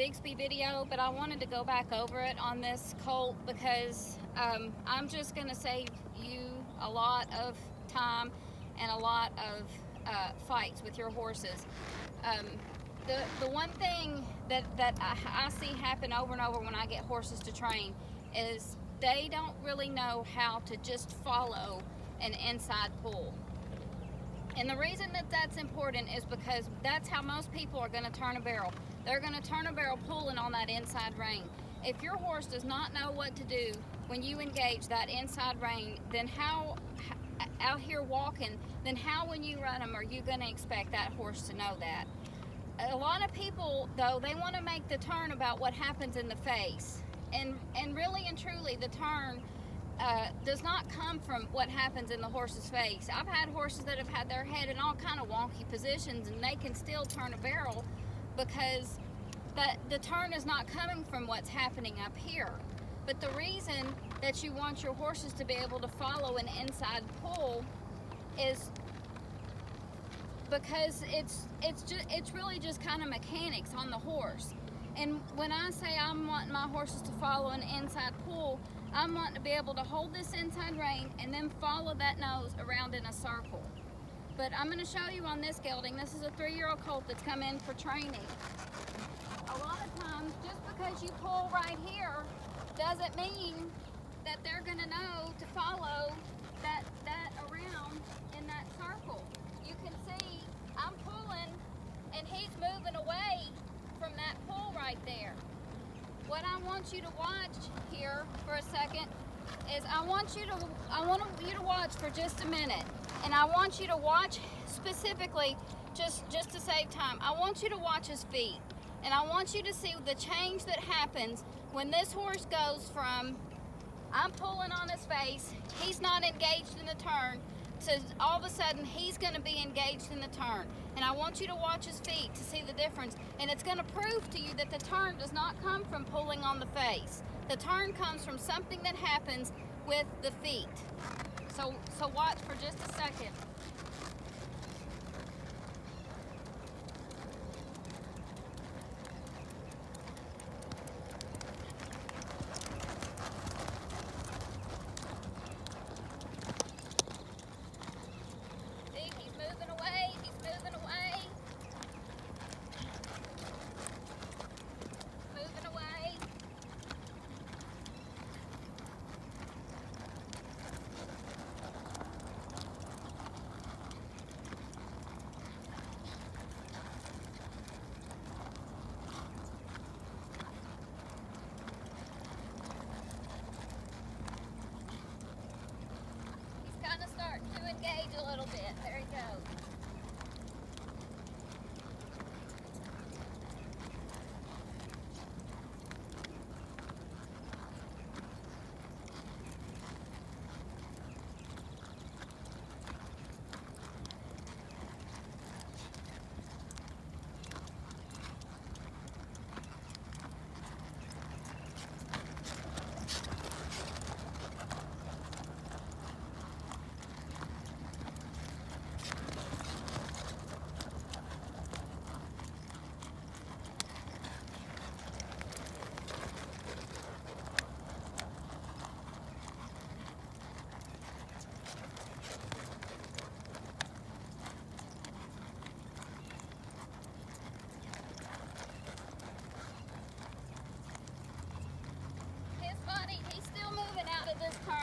Bixby video, but I wanted to go back over it on this colt because I'm just going to save you a lot of time and a lot of fights with your horses. The one thing that I see happen over and over when I get horses to train is they don't really know how to just follow an inside pull. And the reason that that's important is because that's how most people are going to turn a barrel. They're going to turn a barrel pulling on that inside rein. If your horse does not know what to do when you engage that inside rein, then how, out here walking, then how when you run them are you going to expect that horse to know that? A lot of people, though, they want to make the turn about what happens in the face. And really and truly, the turn does not come from what happens in the horse's face. I've had horses that have had their head in all kind of wonky positions and they can still turn a barrel because the turn is not coming from what's happening up here. But the reason that you want your horses to be able to follow an inside pull is because it's really just kind of mechanics on the horse. And when I say I'm wanting my horses to follow an inside pull, I'm wanting to be able to hold this inside rein and then follow that nose around in a circle. But I'm going to show you on this gelding. This is a 3-year-old colt that's come in for training. A lot of times, just because you pull right here doesn't mean that they're going to know to follow that around in that circle. You can see I'm pulling and he's moving away from that pull right there. What I want you to watch here for a second is I want you to watch for just a minute, and I want you to watch specifically just to save time. I want you to watch his feet, and I want you to see the change that happens when this horse goes from I'm pulling on his face, he's not engaged in the turn, so all of a sudden he's going to be engaged in the turn. And I want you to watch his feet to see the difference. And it's going to prove to you that the turn does not come from pulling on the face. The turn comes from something that happens with the feet. So watch for just a second. Engage a little bit. There he goes. This turn.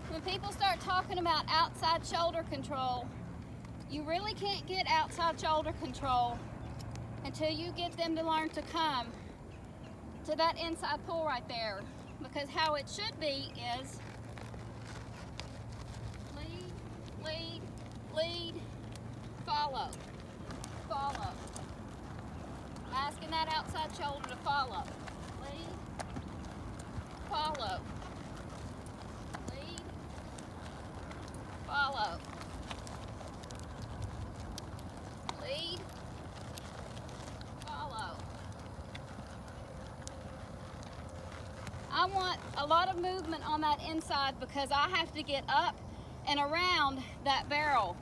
When people start talking about outside shoulder control, you really can't get outside shoulder control until you get them to learn to come to that inside pull right there, because how it should be is lead, lead, lead, follow, follow. Asking that outside shoulder to follow. Lead, follow, lead, follow, lead, I want a lot of movement on that inside because I have to get up and around that barrel.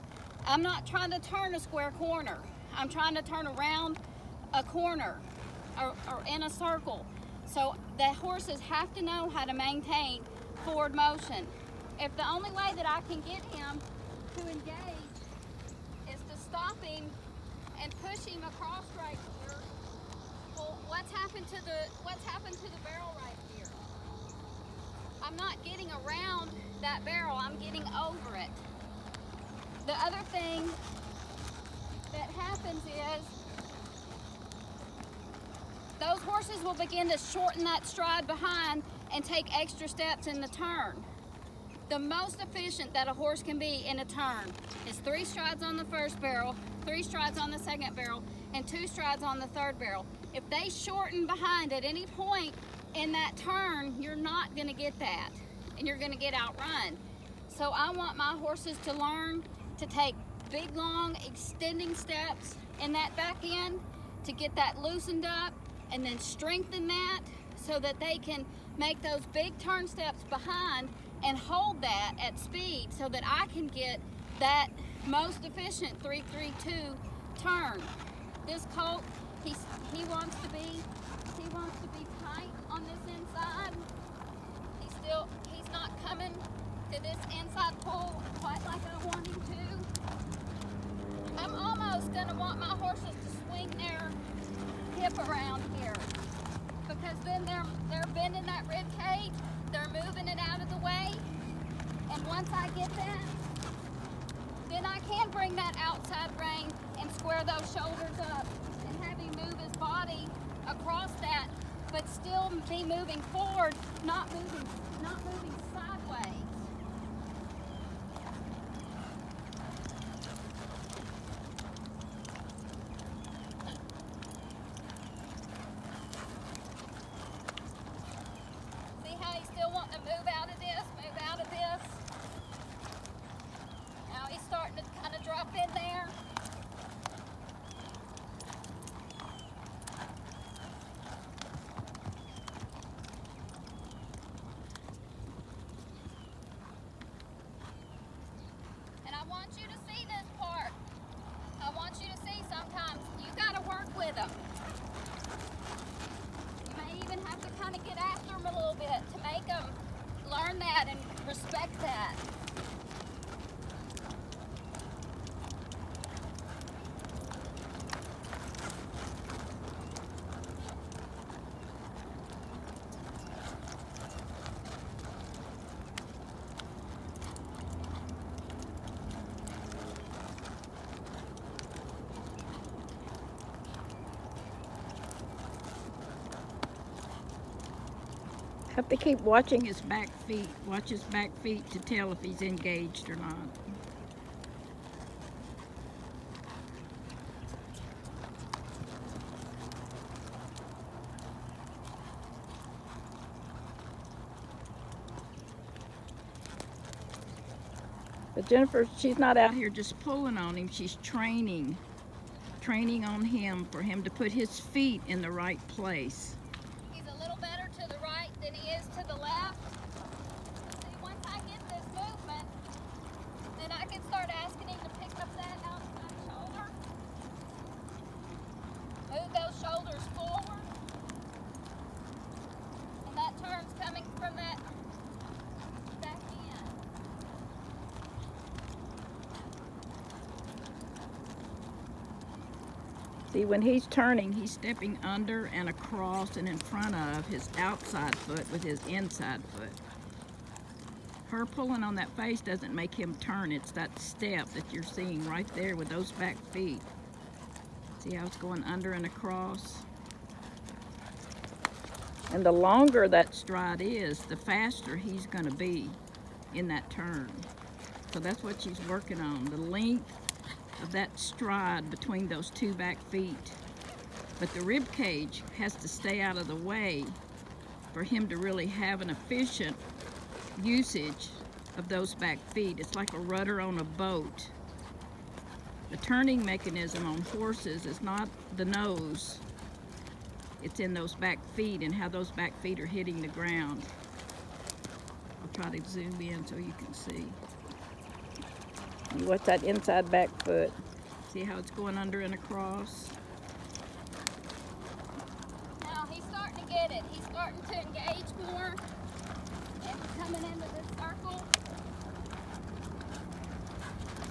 I'm not trying to turn a square corner. I'm trying to turn around a corner or in a circle. So the horses have to know how to maintain forward motion. If the only way that I can get him to engage is to stop him and push him across right here, well, what's happened to the barrel right here? I'm not getting around that barrel, I'm getting over it. The other thing that happens is those horses will begin to shorten that stride behind and take extra steps in the turn. The most efficient that a horse can be in a turn is 3 strides on the first barrel, 3 strides on the second barrel, and 2 strides on the third barrel. If they shorten behind at any point in that turn, you're not gonna get that, and you're gonna get outrun. So I want my horses to learn to take big, long, extending steps in that back end to get that loosened up, and then strengthen that so that they can make those big turn steps behind and hold that at speed so that I can get that most efficient 3-3-2 turn. This colt, he wants to be tight on this inside. He's not coming to this inside pull quite like I want him to. I'm almost gonna want my horses to swing their hip around here because then they're bending that rib cage, they're moving it out of the way, and once I get that, then I can bring that outside rein and square those shoulders up and have him move his body across that, but still be moving forward, not moving sideways. See how he's still wanting to move out of this, move out of this? Now he's starting to kind of drop in there. And I want you to see this part. I want you to see sometimes you got to work with them. You may even have to kind of get after them a little bit to make them learn that and respect that. Have to keep watching his back feet. Watch his back feet to tell if he's engaged or not. But Jennifer, she's not out here just pulling on him. She's training on him for him to put his feet in the right place. He's a little better to the right than he is to the left. See, once I get this movement, then I can start asking him to pick up that outside shoulder. Move those shoulders forward. And that turn's coming from that back end. See, when he's turning, he's stepping under and across and in front of his outside foot with his inside foot. Her pulling on that face doesn't make him turn. It's that step that you're seeing right there with those back feet. See how it's going under and across? And the longer that stride is, the faster he's going to be in that turn. So that's what she's working on, the length of that stride between those 2 back feet. But the rib cage has to stay out of the way for him to really have an efficient usage of those back feet. It's like a rudder on a boat. The turning mechanism on horses is not the nose. It's in those back feet and how those back feet are hitting the ground. I'll try to zoom in so you can see. What's that inside back foot? See how it's going under and across? Now he's starting to get it. He's starting to engage more. And he's coming into this circle.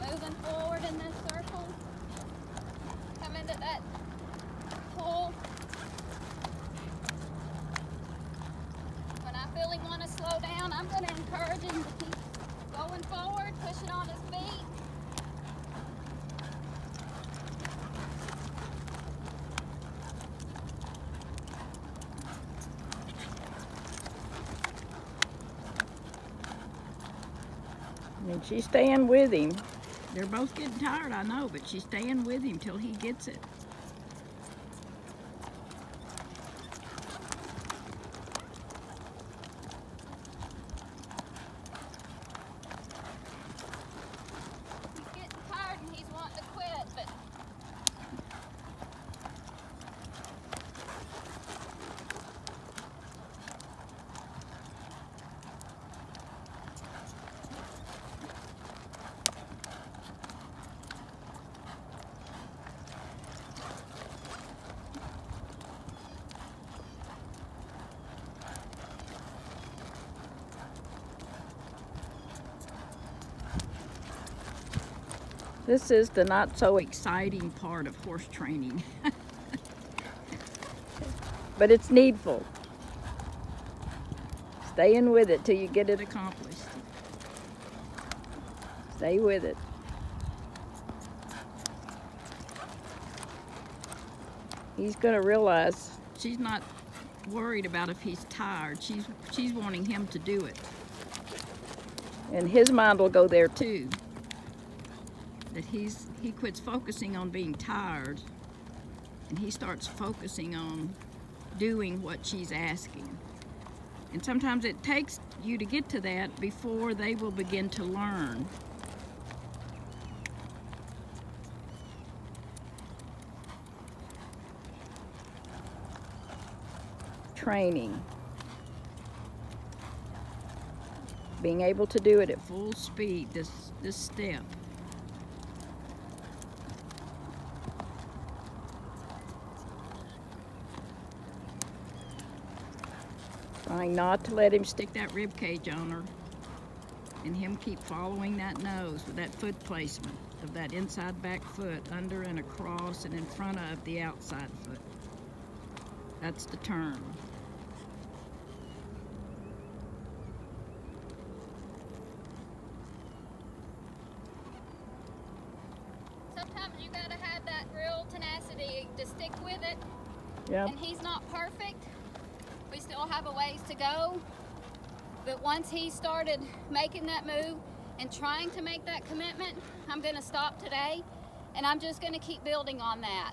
Moving forward in this circle. Come into that pull. When I feel him want to slow down, I'm going to encourage him to keep going forward, pushing on his feet. I mean, she's staying with him. They're both getting tired, I know, but she's staying with him till he gets it. He's getting tired and he's wanting to quit, but This is the not so Exciting part of horse training. but it's needful. Staying with it till you get it. Accomplished. Stay with it. He's gonna realize. She's not worried about if he's tired. She's wanting him to do it And his mind will go there too. too. That he quits focusing on being tired and he starts focusing on doing what she's asking. And sometimes it takes you to get to that before they will begin to learn. Training. Being able to do it at Full speed, this step. trying not to let him Stick that rib cage on her and him keep following that nose with that foot placement of that inside back foot under and across and in front of the outside foot. That's the turn. sometimes you gotta have that real tenacity to stick with it. Yeah. And he's not perfect. We still have a ways to go. But once he started making that move and trying to make that commitment, I'm gonna stop today and I'm just gonna keep building on that.